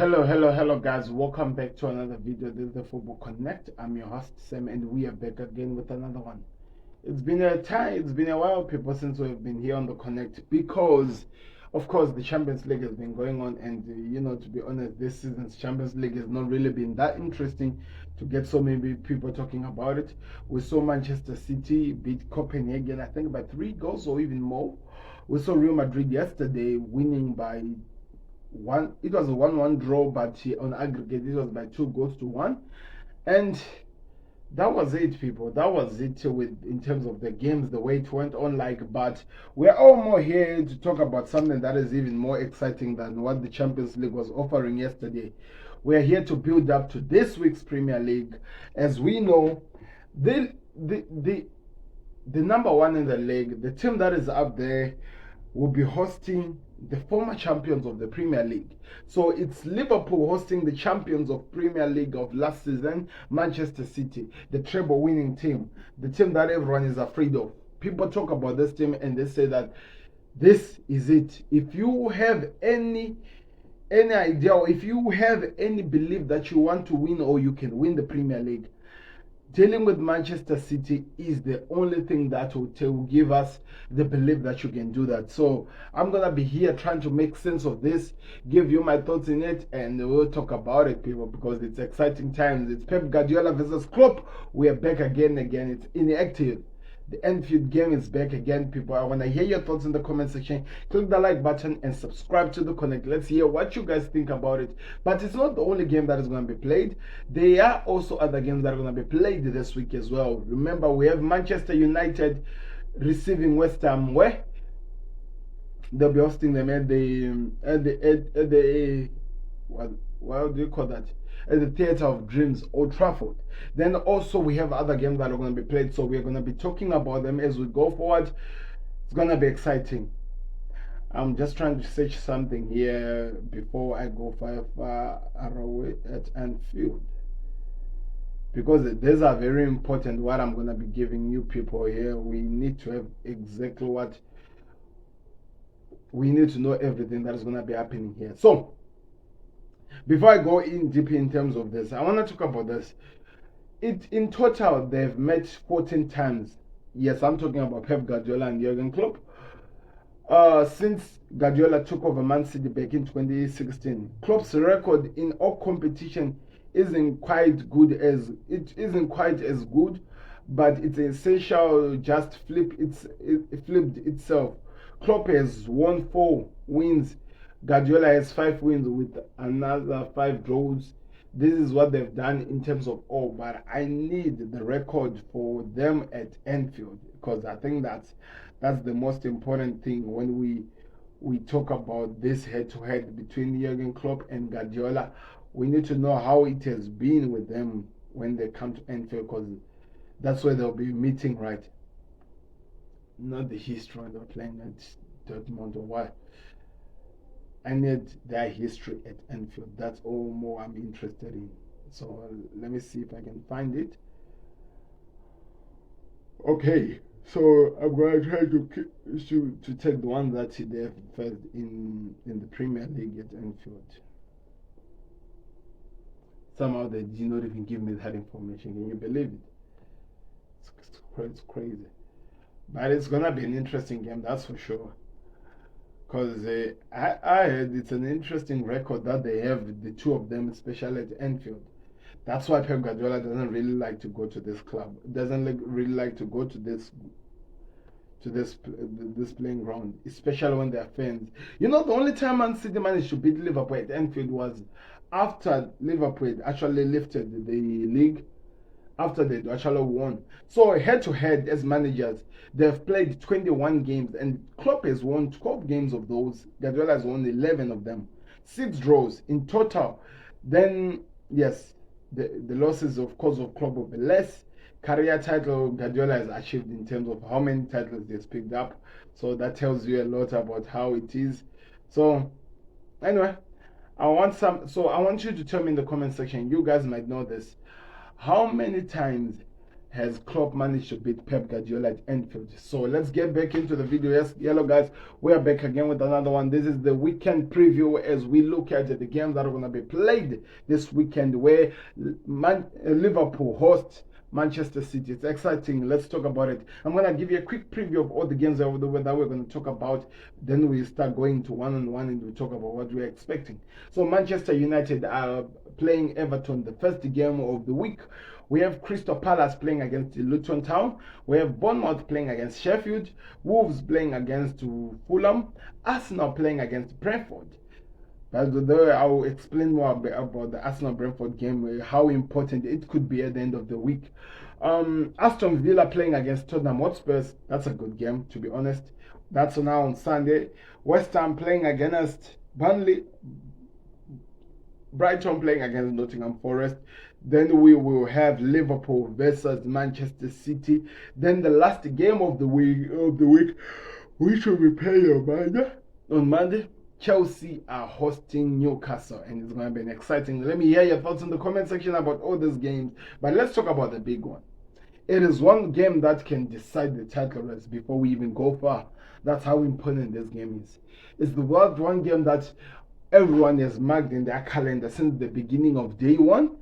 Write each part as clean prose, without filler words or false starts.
Hello, guys. Welcome back to another video. This is the Football Connect. I'm your host, Sam, and we are back again with another one. It's been a while, people, since we've been here on the Connect because, of course, the Champions League has been going on, and to be honest, this season's Champions League has not really been that interesting to get so many people talking about it. We saw Manchester City beat Copenhagen, I think, by 3 goals or even more. We saw Real Madrid yesterday winning by one. It was a 1-1 draw, but on aggregate it was by 2 goals to 1, and that was it, people. That was it with in terms of the games, the way it went on. But we're all more here to talk about something that is even more exciting than what the Champions League was offering yesterday. We're here to build up to this week's Premier League. As we know, the the the the number one in the league, the team that is up there, will be hosting the former champions of the Premier League. So it's Liverpool hosting the champions of Premier League of last season, Manchester City, the treble winning team, the team that everyone is afraid of. People talk about this team and they say that this is it. If you have any idea, or if you have any belief that you want to win or you can win the Premier League, dealing with Manchester City is the only thing that will give us the belief that you can do that. So I'm gonna be here trying to make sense of this, give you my thoughts in it, and we'll talk about it, people, because it's exciting times. It's Pep Guardiola versus Klopp. We are back again. It's inactive. The Anfield game is back again, people. I want to hear your thoughts in the comment section. Click the like button and subscribe to the Connect. Let's hear what you guys think about it. But it's not the only game that is going to be played. There are also other games that are going to be played this week as well. Remember, we have Manchester United receiving West Ham, where they'll be hosting them at the what do you call that? At the Theatre of Dreams, Old Trafford. Then also we have other games that are going to be played, so we're going to be talking about them as we go forward. It's going to be exciting. I'm just trying to search something here before I go far away at Anfield, because these are very important. What I'm going to be giving you people here, we need to have exactly what we need to know, everything that is going to be happening here. So before I go in deep in terms of this, I want to talk about this. In total, they've met 14 times. Yes, I'm talking about Pep Guardiola and Jurgen Klopp. Since Guardiola took over Man City back in 2016, Klopp's record in all competition isn't quite as good, but it's essential. Just it flipped itself. Klopp has won 4 wins. Guardiola has 5 wins with another 5 draws. This is what they've done in terms of all, but I need the record for them at Anfield, because I think that's the most important thing when we talk about this head-to-head between Jurgen Klopp and Guardiola. We need to know how it has been with them when they come to Anfield, because that's where they'll be meeting, right? Not the history when they're playing at Dortmund or what. I need their history at Anfield. That's all more I'm interested in. So let me see if I can find it. Okay, so I'm going to try to take the one that they have first in the Premier League at Anfield. Somehow they did not even give me that information. Can you believe it? It's crazy. But it's gonna be an interesting game, that's for sure. Because I heard it's an interesting record that they have, the two of them, especially at Anfield. That's why Pep Guardiola doesn't really like to go to this club. Doesn't really like to go to this playing ground, especially when they're fans. The only time Man City managed to beat Liverpool at Anfield was after Liverpool actually lifted the league, after they actually won. So head to head as managers, they've played 21 games, and Klopp has won 12 games of those. Guardiola has won 11 of them. 6 draws in total. Then yes, the losses of course of Klopp will be less. Career title Guardiola has achieved in terms of how many titles he's picked up. So that tells you a lot about how it is. So anyway, I want you to tell me in the comment section. You guys might know this. How many times has Klopp managed to beat Pep Guardiola at Anfield? So let's get back into the video. Yes, hello guys, we are back again with another one. This is the weekend preview as we look at the games that are going to be played this weekend, where Liverpool hosts Manchester City. It's exciting. Let's talk about it. I'm going to give you a quick preview of all the games that we're going to talk about. Then we start going to one-on-one and we talk about what we're expecting. So Manchester United are playing Everton, the first game of the week. We have Crystal Palace playing against Luton Town. We have Bournemouth playing against Sheffield. Wolves playing against Fulham. Arsenal playing against Brentford. But I'll explain more about the Arsenal-Brentford game, how important it could be at the end of the week. Aston Villa playing against Tottenham Hotspurs. That's a good game, to be honest. That's now on Sunday. West Ham playing against Burnley. Brighton playing against Nottingham Forest. Then we will have Liverpool versus Manchester City. Then the last game of the week, which will be played on Monday. Chelsea are hosting Newcastle, and it's going to be an exciting. Let me hear your thoughts in the comment section about all these games. But let's talk about the big one. It is one game that can decide the title race before we even go far. That's how important this game is. It's the one game that everyone has marked in their calendar since the beginning of day one.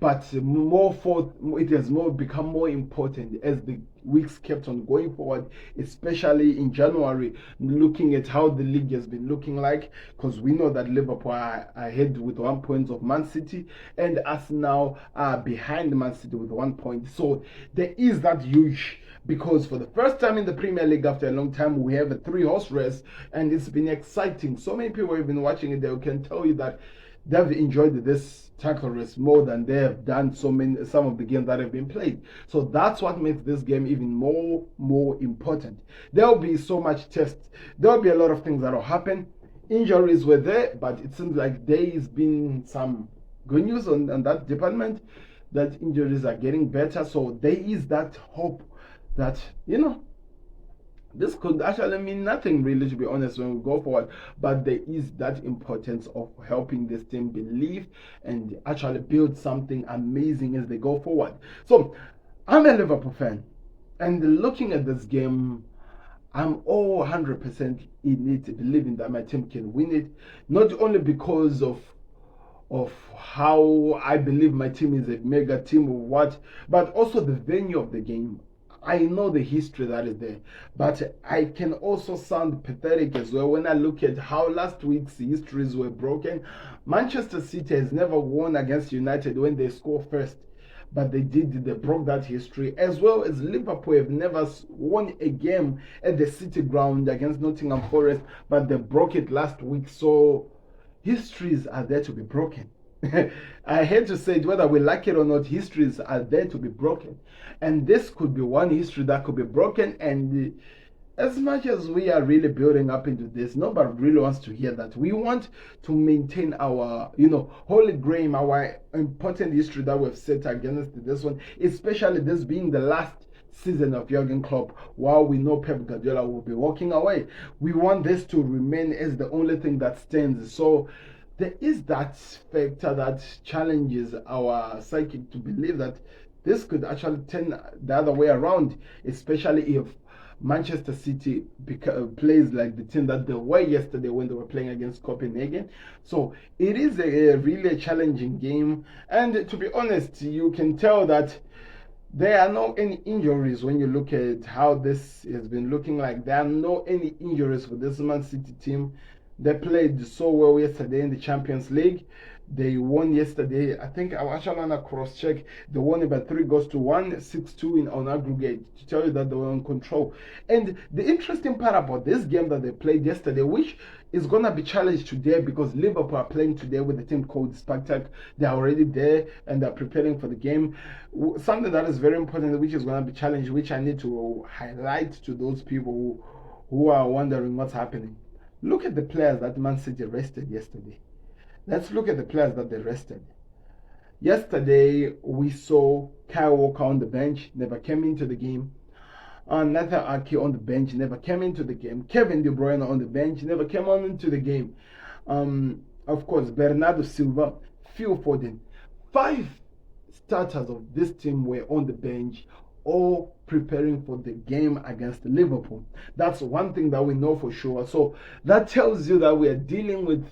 But it has become more important as the weeks kept on going forward, especially in January, looking at how the league has been looking like, because we know that Liverpool are ahead with 1 point of Man City, and us now are behind Man City with 1 point. So there is that huge, because for the first time in the Premier League after a long time, we have a 3-horse race, and it's been exciting. So many people have been watching it. They can tell you that they've enjoyed this tackle race more than they have done some of the games that have been played. So that's what makes this game even more important. There will be so much tests. There will be a lot of things that will happen. Injuries were there, but it seems like there has been some good news on that department, that injuries are getting better. So there is that hope that, this could actually mean nothing, really, to be honest, when we go forward. But there is that importance of helping this team believe and actually build something amazing as they go forward. So I'm a Liverpool fan, and looking at this game, I'm all 100% in it, believing that my team can win it. Not only because of how I believe my team is a mega team or what, but also the venue of the game. I know the history that is there, but I can also sound pathetic as well when I look at how last week's histories were broken. Manchester City has never won against United when they score first, but they broke that history, as well as Liverpool have never won a game at the City ground against Nottingham Forest, but they broke it last week. So histories are there to be broken. I hate to say it, whether we like it or not, histories are there to be broken. And this could be one history that could be broken. And as much as we are really building up into this, nobody really wants to hear that. We want to maintain our, holy grail, our important history that we've set against this one, especially this being the last season of Jurgen Klopp, while we know Pep Guardiola will be walking away. We want this to remain as the only thing that stands. So there is that factor that challenges our psychic to believe that this could actually turn the other way around, especially if Manchester City plays like the team that they were yesterday when they were playing against Copenhagen. So it is a really challenging game, and to be honest, you can tell that there are no any injuries when you look at how this has been looking like. There are no any injuries for this Man City team. They played so well yesterday in the Champions League. They won yesterday. I think I actually want to cross-check. They won it by 3-1, 6-2 on aggregate, to tell you that they were in control. And the interesting part about this game that they played yesterday, which is going to be challenged today, because Liverpool are playing today with a team called Spartak. They are already there and they're preparing for the game. Something that is very important, which is going to be challenged, which I need to highlight to those people who are wondering what's happening. Look at the players that Man City rested yesterday. Let's look at the players that they rested. Yesterday, we saw Kyle Walker on the bench, never came into the game. Nathan Ake on the bench, never came into the game. Kevin De Bruyne on the bench, never came on into the game. Of course, Bernardo Silva, Phil Foden. 5 starters of this team were on the bench. all preparing for the game against Liverpool. That's one thing that we know for sure. So that tells you that we are dealing with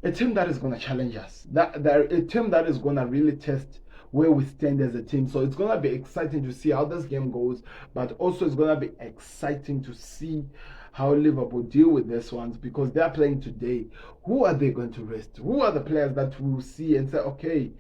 a team that is going to challenge us, a team that is going to really test where we stand as a team. So it's going to be exciting to see how this game goes, but also it's going to be exciting to see how Liverpool deal with this ones, because they're playing today. Who are they going to rest? Who are the players that we'll see and say, okay,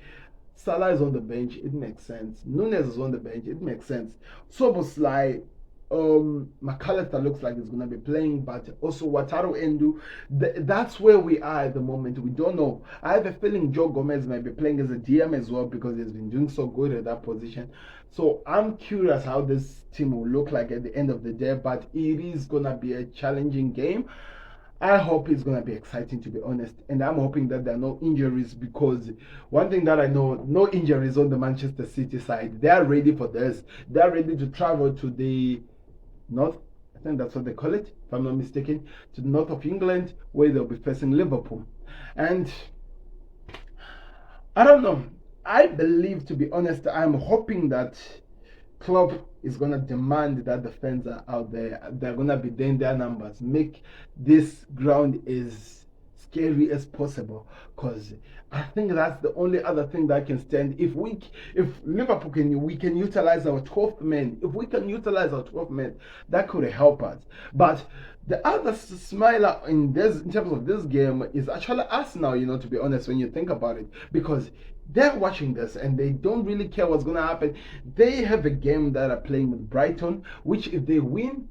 Salah is on the bench, it makes sense. Nunes is on the bench, it makes sense. Soboslai, McAllister looks like he's going to be playing, but also Wataru Endu. That's where we are at the moment. We don't know. I have a feeling Joe Gomez might be playing as a DM as well, because he's been doing so good at that position. So I'm curious how this team will look like at the end of the day, but it is going to be a challenging game. I hope it's going to be exciting, to be honest. And I'm hoping that there are no injuries, because one thing that I know, no injuries on the Manchester City side. They are ready for this. They are ready to travel to the north, I think that's what they call it, if I'm not mistaken, to the north of England, where they'll be facing Liverpool. And I don't know. I believe, to be honest, I'm hoping that Klopp is going to demand that the fans are out there. They're going to be there in their numbers. Make this ground as scary as possible, because I think that's the only other thing that can stand. If Liverpool we can utilize our 12th man. If we can utilize our 12th man, that could help us. But the other smiler in terms of this game is actually Arsenal, to be honest, when you think about it, because they're watching this and they don't really care what's going to happen. They have a game that are playing with Brighton, which if they win,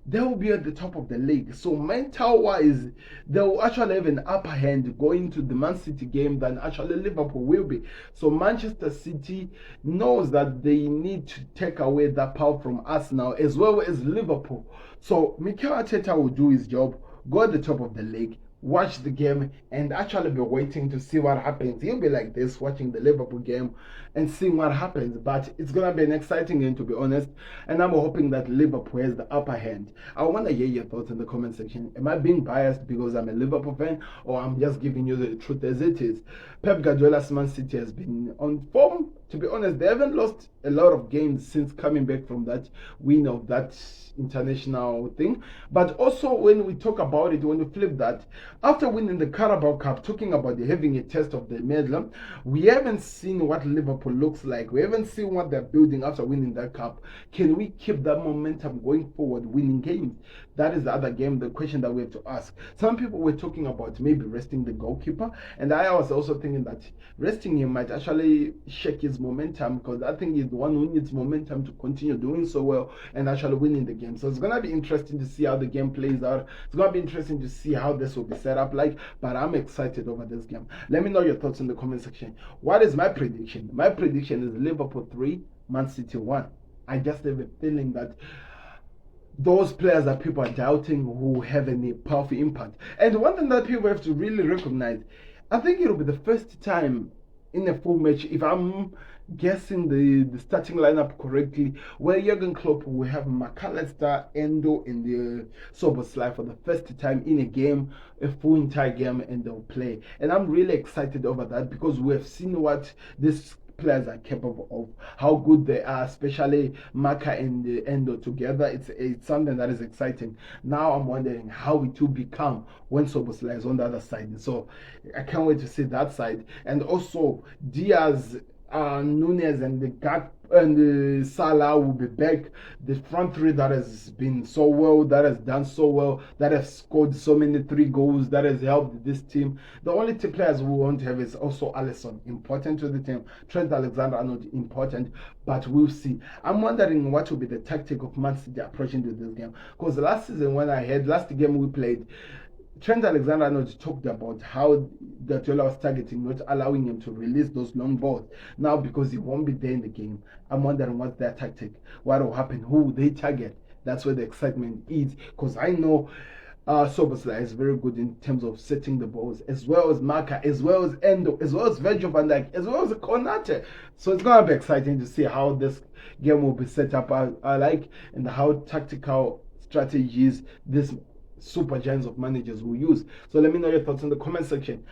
they will be at the top of the league. So mental wise, they will actually have an upper hand going to the Man City game than actually Liverpool will be. So Manchester City knows that they need to take away that power from us now, as well as Liverpool. So Mikel Arteta will do his job, go at the top of the league, watch the game, and actually be waiting to see what happens. He'll be like this, watching the Liverpool game and seeing what happens. But it's going to be an exciting game, to be honest, and I'm hoping that Liverpool has the upper hand. I want to hear your thoughts in the comment section. Am I being biased because I'm a Liverpool fan, or I'm just giving you the truth as it is? Pep Guardiola's Man City has been on form. To be honest, they haven't lost a lot of games since coming back from that win of that international thing. But also, when we talk about it, when we flip that, after winning the Carabao Cup, talking about having a test of the medal, we haven't seen what Liverpool looks like. We haven't seen what they're building after winning that cup. Can we keep that momentum going forward, winning games? That is the other game, the question that we have to ask. Some people were talking about maybe resting the goalkeeper, and I was also thinking that resting him might actually shake his momentum, because I think he's the one who needs momentum to continue doing so well and actually winning the game. So it's going to be interesting to see how the game plays out. It's going to be interesting to see how this will be set up like, but I'm excited over this game. Let me know your thoughts in the comment section. What is my prediction? My prediction is Liverpool 3, Man City 1. I just have a feeling that those players that people are doubting who have any powerful impact. And one thing that people have to really recognize, I think it will be the first time in a full match, if I'm guessing the starting lineup correctly, where Jurgen Klopp will have McAllister, Endo, and the Soboslai for the first time in a game, a full entire game, and they'll play. And I'm really excited over that, because we have seen what this players are capable of, how good they are, especially Maka and Endo together. It's something that is exciting. Now I'm wondering how it will become when Soboslai is on the other side. So I can't wait to see that side. And also Diaz, Nunes, and the Gak and Salah will be back. The front three that has been so well, that has done so well, that has scored so many 3 goals, that has helped this team. The only 2 players we won't have is also Alisson, important to the team. Trent Alexander-Arnold, important, but we'll see. I'm wondering what will be the tactic of Man City approaching to this game, because last game we played, Trent Alexander-Arnold talked about how Guardiola was targeting, not allowing him to release those long balls. Now, because he won't be there in the game, I'm wondering what's their tactic, what will happen, who will they target. That's where the excitement is, because I know Soboslai is very good in terms of setting the balls, as well as Maka, as well as Endo, as well as Virgil van Dijk, as well as Konate. So it's going to be exciting to see how this game will be set up, and how tactical strategies this super giants of managers will use. So let me know your thoughts in the comment section.